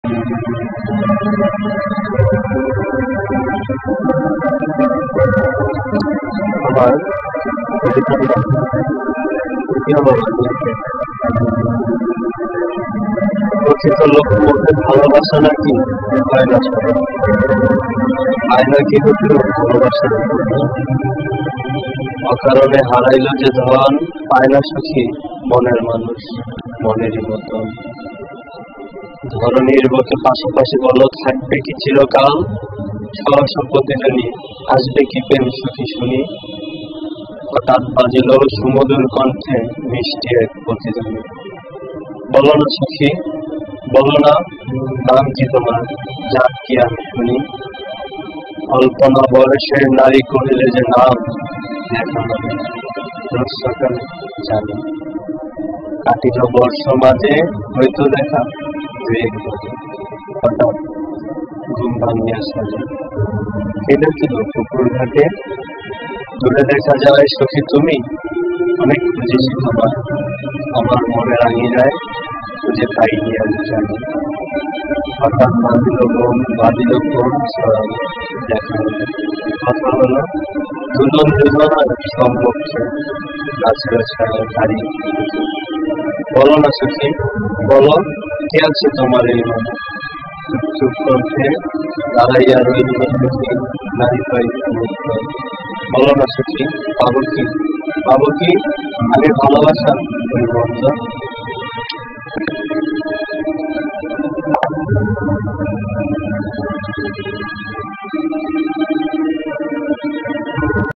আমার প্রকৃত লক্ষ্য ভালোবাসা নাকি আয়না কি হইল ভালোবাসা অকারণে হারাইল যে ধন পায় না সখী মনের মানুষ মনেরই মতন ধরনীর বুকে পাশাপাশি বলো থাকবে কি চিরকাল সহসম্পত্তি জানি আসবে কি প্রেম সখী শুনি হঠাৎ বাজিল সুমধুর কণ্ঠে মিষ্টি এক প্রতিধ্বনি বলো না সখী বলো না নাম কি তোমার জাত কি আমি শুনি অল্পনা বয়সের নারী কহিলে যে নাম রোজ সকালে জানি কাটিল বর্ষ মাঝে হয়তো দেখা হঠাৎ ঘুম ভাঙিয়া সাজে কেঁদে ছিল পুকুর ঘাটে দূরে দেখা যায় সখী তুমি অনেক খুঁজেছি তোমার আমার মনে রাঙিয়ে যায় খুঁজে পাইনি আমি জানি হঠাৎ বাঁধিল ঘুম ছড়ানো দেখা কথা হলো দুজন দুজনার সম্পক্ষে গাছের ছায়া গাড়ি বলো না সখী বলো কে আছে তোমার এই মনে চুপ করতে দাঁড়াইয়া রইল সখী নারী পাই বলো না সখী পাবো কি আমি ভালোবাসা ওই বন্ধ